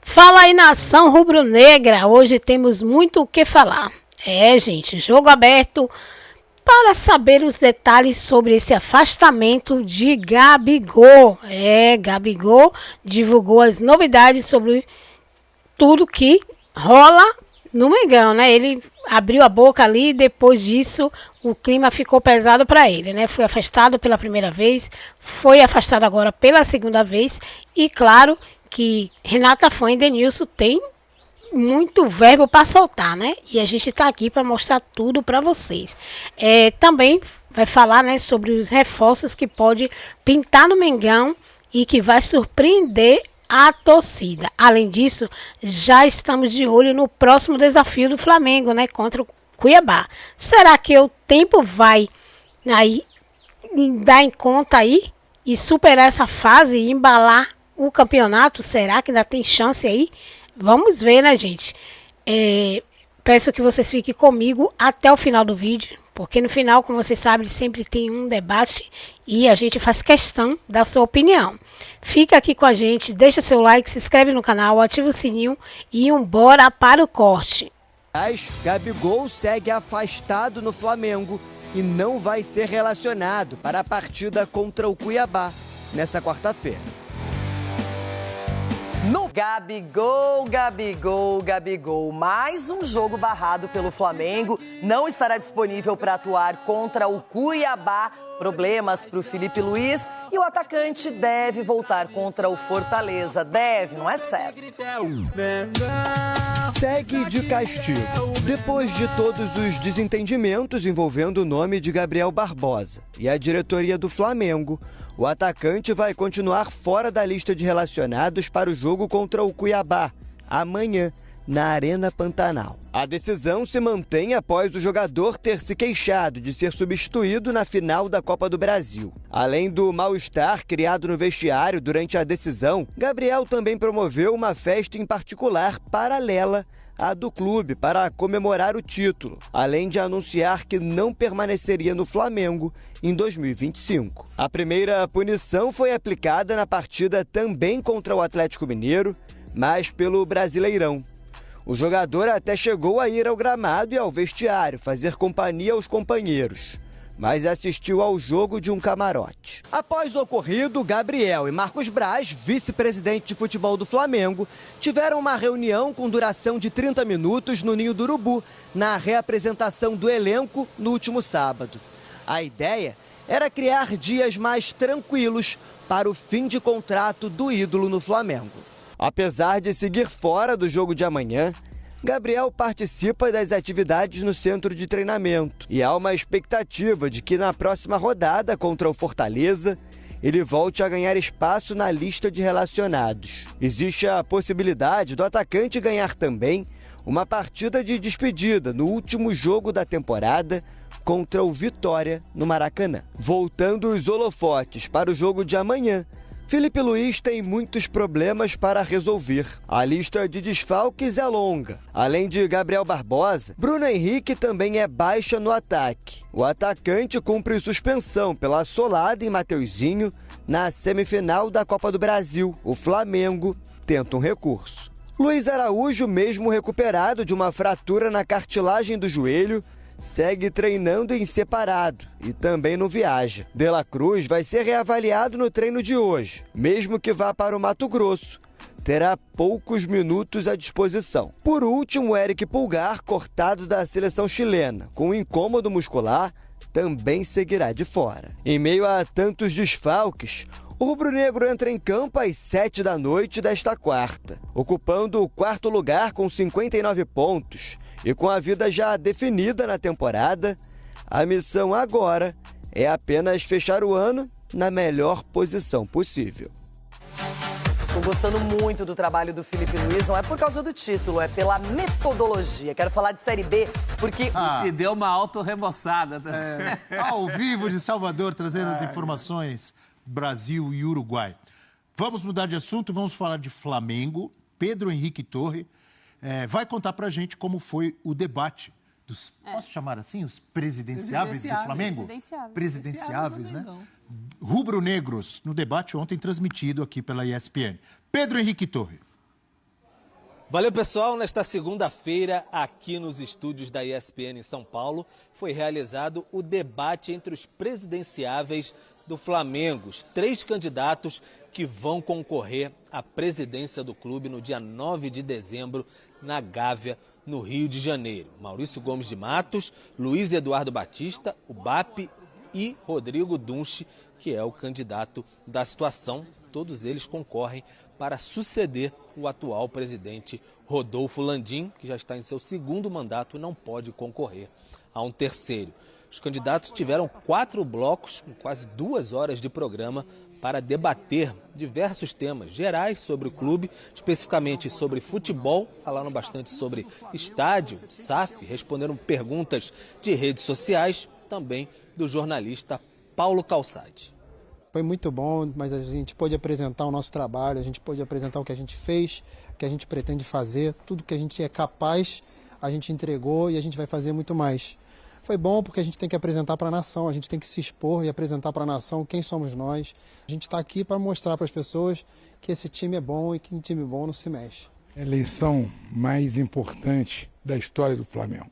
Fala aí, nação rubro-negra, hoje temos muito o que falar. Gente, jogo aberto para saber os detalhes sobre esse afastamento de Gabigol. Gabigol divulgou as novidades sobre tudo que rola no Mengão, né? Ele abriu a boca ali e depois disso o clima ficou pesado para ele, né? Foi afastado pela primeira vez, foi afastado agora pela segunda vez e claro que Renata Fã e Denilson tem muito verbo para soltar, né? E a gente está aqui para mostrar tudo para vocês. Também vai falar, né, sobre os reforços que pode pintar no Mengão e que vai surpreender a torcida. Além disso, já estamos de olho no próximo desafio do Flamengo, né, contra o Cuiabá. Será que o tempo vai aí dar em conta aí e superar essa fase e embalar o campeonato? Será que ainda tem chance aí? Vamos ver, né, gente? Peço que vocês fiquem comigo até o final do vídeo, porque no final, como vocês sabem, sempre tem um debate e a gente faz questão da sua opinião. Fica aqui com a gente, deixa seu like, se inscreve no canal, ativa o sininho e bora para o corte. Gabigol segue afastado no Flamengo e não vai ser relacionado para a partida contra o Cuiabá nessa quarta-feira. No Gabigol, mais um jogo barrado pelo Flamengo, não estará disponível para atuar contra o Cuiabá. Problemas para o Filipe Luiz e o atacante deve voltar contra o Fortaleza. Deve, não é certo. Segue de castigo. Depois de todos os desentendimentos envolvendo o nome de Gabriel Barbosa e a diretoria do Flamengo, o atacante vai continuar fora da lista de relacionados para o jogo contra o Cuiabá, amanhã, na Arena Pantanal. A decisão se mantém após o jogador ter se queixado de ser substituído na final da Copa do Brasil. Além do mal-estar criado no vestiário durante a decisão, Gabriel também promoveu uma festa em particular paralela à do clube para comemorar o título, além de anunciar que não permaneceria no Flamengo em 2025. A primeira punição foi aplicada na partida também contra o Atlético Mineiro, mas pelo Brasileirão. O jogador até chegou a ir ao gramado e ao vestiário fazer companhia aos companheiros, mas assistiu ao jogo de um camarote. Após o ocorrido, Gabriel e Marcos Braz, vice-presidente de futebol do Flamengo, tiveram uma reunião com duração de 30 minutos no Ninho do Urubu, na reapresentação do elenco no último sábado. A ideia era criar dias mais tranquilos para o fim de contrato do ídolo no Flamengo. Apesar de seguir fora do jogo de amanhã, Gabriel participa das atividades no centro de treinamento e há uma expectativa de que na próxima rodada contra o Fortaleza, ele volte a ganhar espaço na lista de relacionados. Existe a possibilidade do atacante ganhar também uma partida de despedida no último jogo da temporada contra o Vitória no Maracanã. Voltando os holofotes para o jogo de amanhã, Filipe Luiz tem muitos problemas para resolver. A lista de desfalques é longa. Além de Gabriel Barbosa, Bruno Henrique também é baixa no ataque. O atacante cumpre suspensão pela solada em Mateuzinho na semifinal da Copa do Brasil. O Flamengo tenta um recurso. Luiz Araújo, mesmo recuperado de uma fratura na cartilagem do joelho, segue treinando em separado e também não viaja. De La Cruz vai ser reavaliado no treino de hoje. Mesmo que vá para o Mato Grosso, terá poucos minutos à disposição. Por último, Eric Pulgar, cortado da seleção chilena, com incômodo muscular, também seguirá de fora. Em meio a tantos desfalques, o rubro-negro entra em campo às 7 da noite desta quarta, ocupando o quarto lugar com 59 pontos, e com a vida já definida na temporada, a missão agora é apenas fechar o ano na melhor posição possível. Estou gostando muito do trabalho do Filipe Luiz, não é por causa do título, é pela metodologia. Quero falar de Série B, porque... Se deu uma auto-remoçada. Ao vivo de Salvador, trazendo as informações Brasil e Uruguai. Vamos mudar de assunto, vamos falar de Flamengo. Pedro Henrique Torre vai contar pra gente como foi o debate dos, posso chamar assim, os presidenciáveis do Flamengo? Presidenciáveis, né? Rubro-negros, no debate ontem transmitido aqui pela ESPN. Pedro Henrique Torre. Valeu, pessoal. Nesta segunda-feira, aqui nos estúdios da ESPN em São Paulo, foi realizado o debate entre os presidenciáveis do Flamengo, os 3 candidatos que vão concorrer à presidência do clube no dia 9 de dezembro, na Gávea, no Rio de Janeiro. Maurício Gomes de Matos, Luiz Eduardo Batista, o BAP e Rodrigo Dunche, que é o candidato da situação. Todos eles concorrem para suceder o atual presidente Rodolfo Landim, que já está em seu 2º mandato e não pode concorrer a um terceiro. Os candidatos tiveram 4 blocos, com quase 2 horas de programa, para debater diversos temas gerais sobre o clube, especificamente sobre futebol, falaram bastante sobre estádio, SAF, responderam perguntas de redes sociais, também do jornalista Paulo Calçade. Foi muito bom, mas a gente pôde apresentar o nosso trabalho, a gente pôde apresentar o que a gente fez, o que a gente pretende fazer, tudo que a gente é capaz, a gente entregou e a gente vai fazer muito mais. Foi bom porque a gente tem que apresentar para a nação, a gente tem que se expor e apresentar para a nação quem somos nós. A gente está aqui para mostrar para as pessoas que esse time é bom e que um time bom não se mexe. A eleição mais importante da história do Flamengo.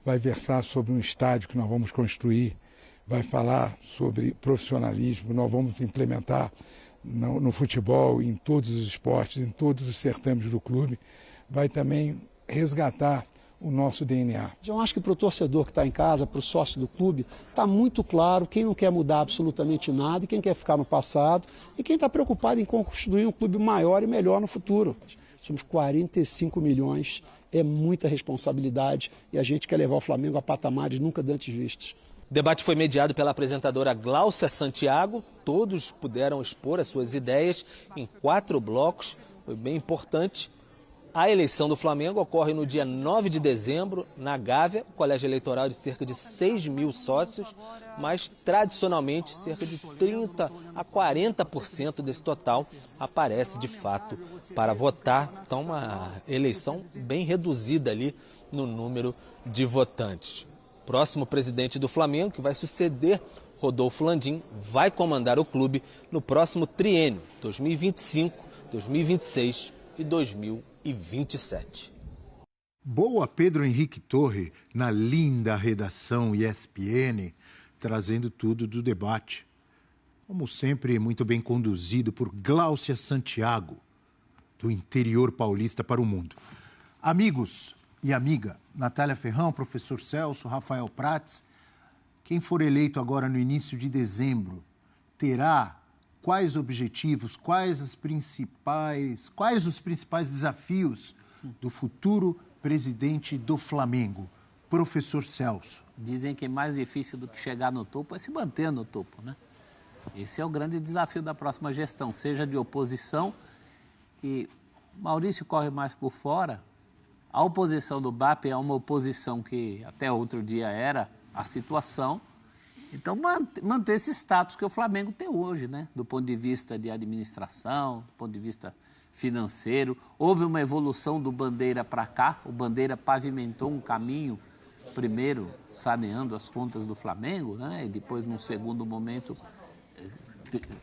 Vai versar sobre um estádio que nós vamos construir, vai falar sobre profissionalismo, nós vamos implementar no futebol, em todos os esportes, em todos os certames do clube, vai também resgatar o nosso DNA. Eu acho que para o torcedor que está em casa, para o sócio do clube, está muito claro quem não quer mudar absolutamente nada e quem quer ficar no passado e quem está preocupado em construir um clube maior e melhor no futuro. Somos 45 milhões, é muita responsabilidade e a gente quer levar o Flamengo a patamares nunca antes vistos. O debate foi mediado pela apresentadora Gláucia Santiago. Todos puderam expor as suas ideias em 4 blocos. Foi bem importante. A eleição do Flamengo ocorre no dia 9 de dezembro, na Gávea, colégio eleitoral de cerca de 6 mil sócios, mas tradicionalmente cerca de 30% a 40% desse total aparece de fato para votar. Então, uma eleição bem reduzida ali no número de votantes. O próximo presidente do Flamengo, que vai suceder Rodolfo Landim, vai comandar o clube no próximo triênio, 2025, 2026 e 2027. Boa, Pedro Henrique Torre, na linda redação ESPN, trazendo tudo do debate. Como sempre, muito bem conduzido por Gláucia Santiago, do interior paulista para o mundo. Amigos e amiga, Natália Ferrão, professor Celso, Rafael Prats, quem for eleito agora no início de dezembro, terá quais objetivos, quais os principais desafios do futuro presidente do Flamengo? Professor Celso. Dizem que é mais difícil do que chegar no topo é se manter no topo, né? Esse é o grande desafio da próxima gestão, seja de oposição, e Maurício corre mais por fora. A oposição do BAP é uma oposição que até outro dia era a situação. Então, manter esse status que o Flamengo tem hoje, né? Do ponto de vista de administração, do ponto de vista financeiro. Houve uma evolução do Bandeira para cá. O Bandeira pavimentou um caminho, primeiro saneando as contas do Flamengo, né? E depois, num segundo momento,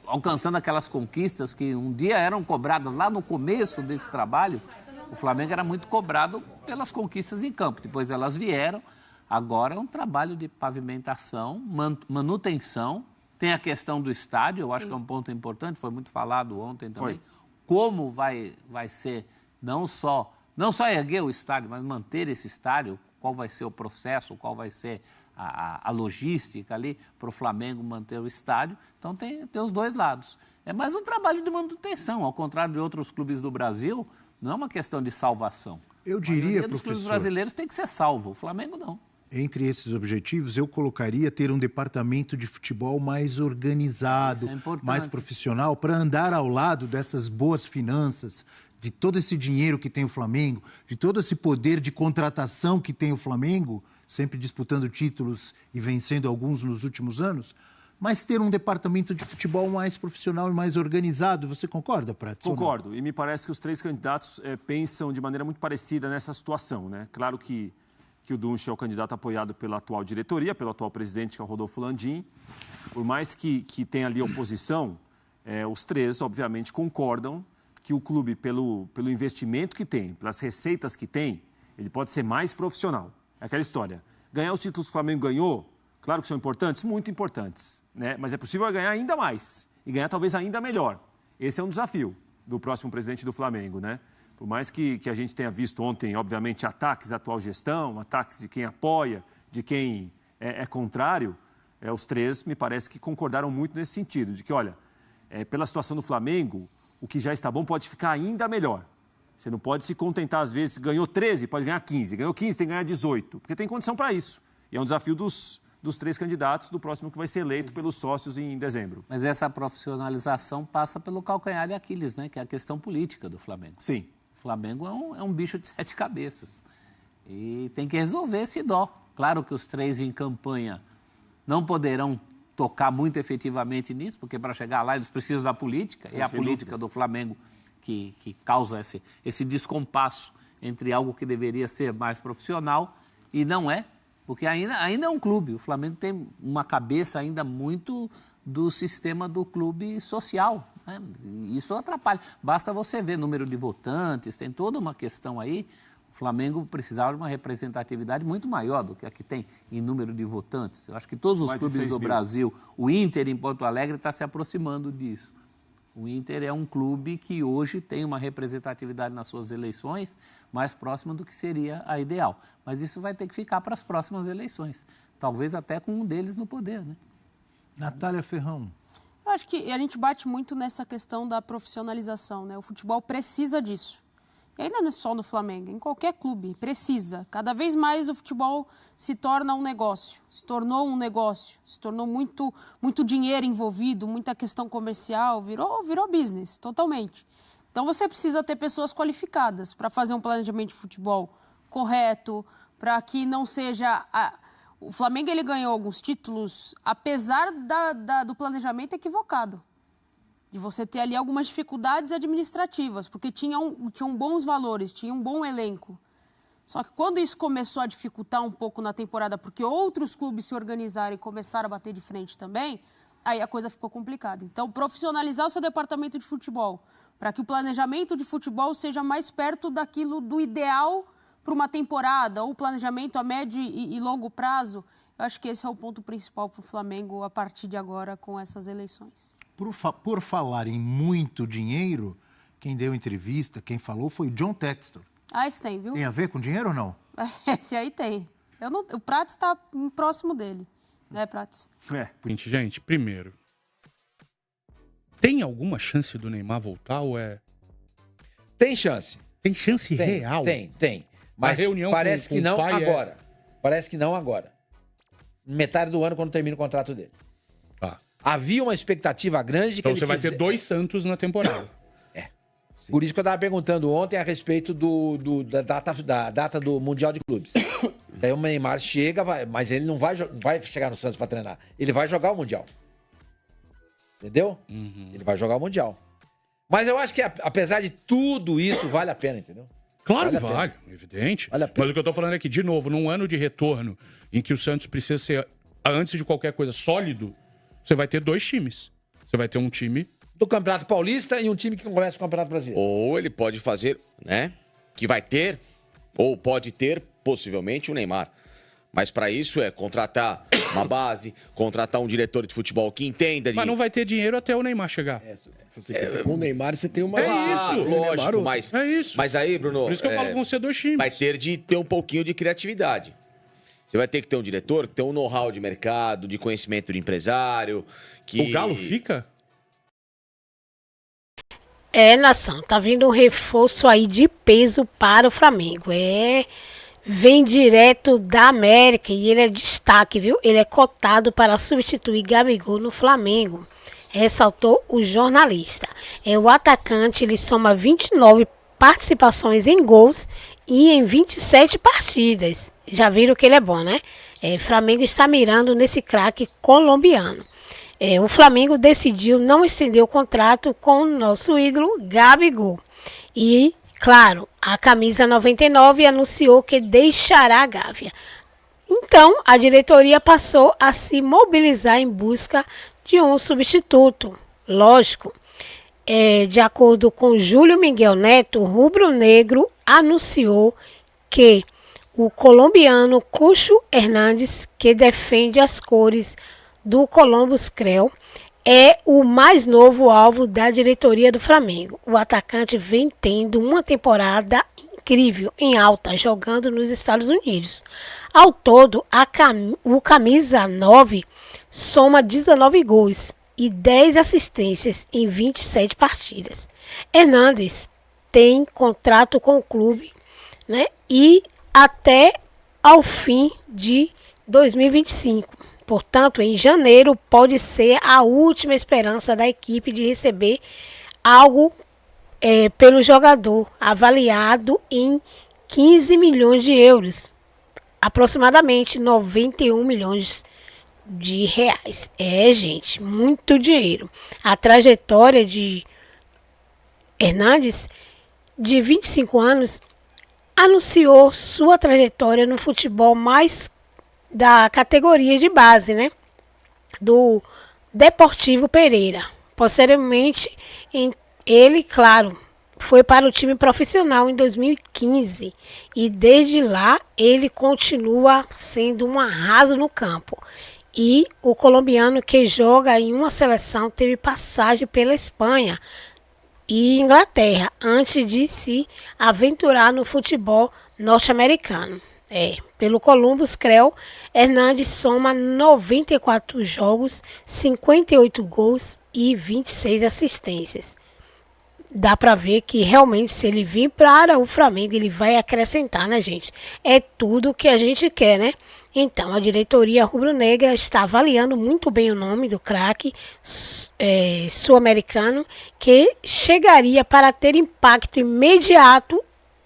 alcançando aquelas conquistas que um dia eram cobradas lá no começo desse trabalho. O Flamengo era muito cobrado pelas conquistas em campo. Depois elas vieram. Agora é um trabalho de pavimentação, manutenção. Tem a questão do estádio, eu acho que é um ponto importante, foi muito falado ontem também. Como vai ser, não só erguer o estádio, mas manter esse estádio, qual vai ser o processo, qual vai ser a logística ali para o Flamengo manter o estádio. Então tem os dois lados. É mais um trabalho de manutenção, ao contrário de outros clubes do Brasil, não é uma questão de salvação. Eu diria, professor, os clubes brasileiros tem que ser salvo, o Flamengo não. Entre esses objetivos, eu colocaria ter um departamento de futebol mais organizado, mais profissional, para andar ao lado dessas boas finanças, de todo esse dinheiro que tem o Flamengo, de todo esse poder de contratação que tem o Flamengo, sempre disputando títulos e vencendo alguns nos últimos anos, mas ter um departamento de futebol mais profissional e mais organizado. Você concorda, Prats? Concordo. E me parece que os 3 candidatos pensam de maneira muito parecida nessa situação, né? Claro que o Dunche é o candidato apoiado pela atual diretoria, pelo atual presidente, que é o Rodolfo Landim. Por mais que tenha ali oposição, os 3, obviamente, concordam que o clube, pelo investimento que tem, pelas receitas que tem, ele pode ser mais profissional. É aquela história. Ganhar os títulos que o Flamengo ganhou, claro que são importantes, muito importantes, né? Mas é possível ganhar ainda mais e ganhar talvez ainda melhor. Esse é um desafio do próximo presidente do Flamengo, né? Por mais que a gente tenha visto ontem, obviamente, ataques à atual gestão, ataques de quem apoia, de quem é contrário, os três me parece que concordaram muito nesse sentido, de que, olha, pela situação do Flamengo, o que já está bom pode ficar ainda melhor. Você não pode se contentar, às vezes, ganhou 13, pode ganhar 15, ganhou 15, tem que ganhar 18, porque tem condição para isso. E é um desafio dos três candidatos do próximo que vai ser eleito pelos sócios em dezembro. Mas essa profissionalização passa pelo calcanhar de Aquiles, né? Que é a questão política do Flamengo. Sim. O Flamengo é um bicho de 7 cabeças e tem que resolver esse dó. Claro que os três em campanha não poderão tocar muito efetivamente nisso, porque para chegar lá eles precisam da política, e é a política do Flamengo que causa esse descompasso entre algo que deveria ser mais profissional e não é, porque ainda é um clube. O Flamengo tem uma cabeça ainda muito do sistema do clube social, né? Isso atrapalha. Basta você ver número de votantes, tem toda uma questão aí. O Flamengo precisava de uma representatividade muito maior do que a que tem em número de votantes. Eu acho que todos os clubes do Brasil, o Inter em Porto Alegre está se aproximando disso. O Inter é um clube que hoje tem uma representatividade nas suas eleições mais próxima do que seria a ideal. Mas isso vai ter que ficar para as próximas eleições. Talvez até com um deles no poder, né? Natália Ferrão. Eu acho que a gente bate muito nessa questão da profissionalização, né? O futebol precisa disso. E ainda não é só no Flamengo, em qualquer clube, precisa. Cada vez mais o futebol se torna um negócio, se tornou um negócio, se tornou muito dinheiro envolvido, muita questão comercial, virou business, totalmente. Então você precisa ter pessoas qualificadas para fazer um planejamento de futebol correto, para que não seja... O Flamengo ele ganhou alguns títulos, apesar do planejamento equivocado. De você ter ali algumas dificuldades administrativas, porque tinham bons valores, tinha um bom elenco. Só que quando isso começou a dificultar um pouco na temporada, porque outros clubes se organizaram e começaram a bater de frente também, aí a coisa ficou complicada. Então, profissionalizar o seu departamento de futebol, para que o planejamento de futebol seja mais perto daquilo do ideal para uma temporada, ou planejamento a médio e longo prazo, eu acho que esse é o ponto principal para o Flamengo a partir de agora com essas eleições. Por falar em muito dinheiro, quem deu entrevista, quem falou foi John Textor. Esse tem, viu? Tem a ver com dinheiro ou não? Esse aí tem. O Prats está próximo dele, né, Prats? Gente, primeiro, tem alguma chance do Neymar voltar ou é... Tem chance. Tem chance real? Tem. Mas parece que não agora. Parece que não agora. Metade do ano, quando termina o contrato dele. Havia uma expectativa grande de que então você vai ter 2 Santos na temporada. Sim. Por isso que eu estava perguntando ontem a respeito da data do Mundial de Clubes. Daí o Neymar chega, mas ele não vai chegar no Santos para treinar. Ele vai jogar o Mundial. Entendeu? Ele vai jogar o Mundial. Mas eu acho que, apesar de tudo isso, vale a pena, entendeu? Claro que vale, evidente. Mas o que eu tô falando é que, de novo, num ano de retorno em que o Santos precisa ser, antes de qualquer coisa, sólido, você vai ter 2 times. Você vai ter um time do Campeonato Paulista e um time que começa o Campeonato Brasileiro. Ou ele pode fazer, né? Que vai ter, ou pode ter, possivelmente, o Neymar. Mas para isso é contratar uma base, contratar um diretor de futebol que entenda. Mas não vai ter dinheiro até o Neymar chegar. Com o Neymar você tem uma... isso, lógico, mas... É isso. Mas aí, Bruno... Por isso que eu falo que vão ser 2 times. Vai ter de ter um pouquinho de criatividade. Você vai ter que ter um diretor que tem um know-how de mercado, de conhecimento de empresário, que... O Galo fica? Nação, tá vindo um reforço aí de peso para o Flamengo. Vem direto da América e ele é destaque, viu? Ele é cotado para substituir Gabigol no Flamengo, ressaltou o jornalista. O atacante, ele soma 29 participações em gols e em 27 partidas. Já viram que ele é bom, né? O Flamengo está mirando nesse craque colombiano. O Flamengo decidiu não estender o contrato com o nosso ídolo Gabigol. E, claro, a camisa 99 anunciou que deixará a Gávea. Então, a diretoria passou a se mobilizar em busca de um substituto. Lógico, de acordo com Júlio Miguel Neto, o rubro-negro anunciou que o colombiano Cucho Hernández, que defende as cores do Columbus Crew, é o mais novo alvo da diretoria do Flamengo. O atacante vem tendo uma temporada incrível, em alta, jogando nos Estados Unidos. Ao todo, o camisa 9 soma 19 gols e 10 assistências em 27 partidas. Hernández tem contrato com o clube, né, e até ao fim de 2025. Portanto, em janeiro pode ser a última esperança da equipe de receber algo pelo jogador, avaliado em 15 milhões de euros, aproximadamente 91 milhões de reais. Gente, muito dinheiro. A trajetória de Hernández, de 25 anos, anunciou sua trajetória no futebol mais da categoria de base, né, do Deportivo Pereira. Posteriormente, ele, claro, foi para o time profissional em 2015 e desde lá ele continua sendo um arraso no campo. E o colombiano, que joga em uma seleção, teve passagem pela Espanha e Inglaterra antes de se aventurar no futebol norte-americano. Pelo Columbus Crew, Hernández soma 94 jogos, 58 gols e 26 assistências. Dá para ver que realmente, se ele vir para o Flamengo, ele vai acrescentar, né, gente? É tudo que a gente quer, né? Então, a diretoria rubro-negra está avaliando muito bem o nome do craque sul-americano, que chegaria para ter impacto imediato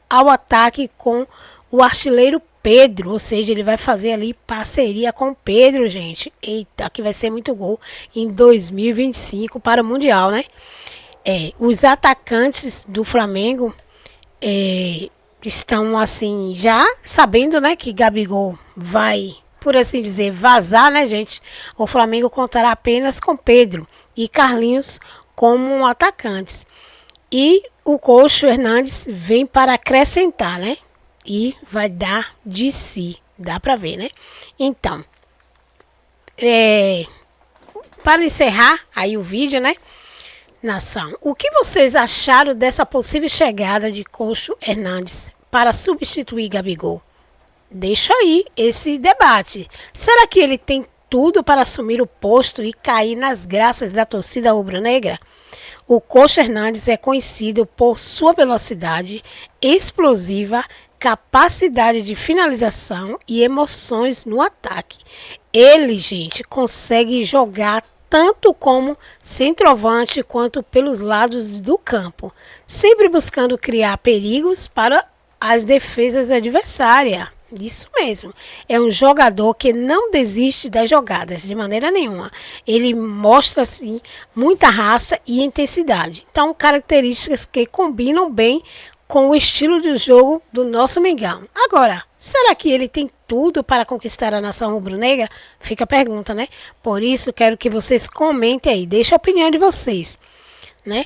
ao ataque com o artilheiro Pedro, ou seja, ele vai fazer ali parceria com Pedro, gente. Eita, que vai ser muito gol em 2025 para o Mundial, né? Os atacantes do Flamengo estão assim já sabendo, né, que Gabigol vai, por assim dizer, vazar, né, gente? O Flamengo contará apenas com Pedro e Carlinhos como atacantes. E o Cucho Hernández vem para acrescentar, né? E vai dar de si, dá para ver, né? Então, para encerrar aí o vídeo, né, nação, o que vocês acharam dessa possível chegada de Cucho Hernández para substituir Gabigol? Deixa aí esse debate. Será que ele tem tudo para assumir o posto e cair nas graças da torcida rubro-negra? O Cucho Hernández é conhecido por sua velocidade explosiva, capacidade de finalização e emoções no ataque. Ele, gente, consegue jogar tanto como centroavante quanto pelos lados do campo, sempre buscando criar perigos para as defesas adversárias. Isso mesmo, é um jogador que não desiste das jogadas de maneira nenhuma. Ele mostra assim muita raça e intensidade. Então, características que combinam bem com o estilo de jogo do nosso Mengão. Agora, será que ele tem tudo para conquistar a nação rubro-negra? Fica a pergunta, né? Por isso, quero que vocês comentem aí, deixem a opinião de vocês, né?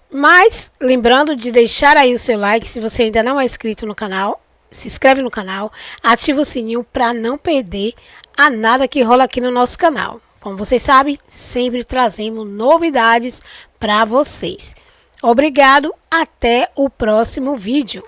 Mas, lembrando de deixar aí o seu like, se você ainda não é inscrito no canal, se inscreve no canal, ativa o sininho para não perder a nada que rola aqui no nosso canal. Como vocês sabem, sempre trazemos novidades para vocês. Obrigado, até o próximo vídeo.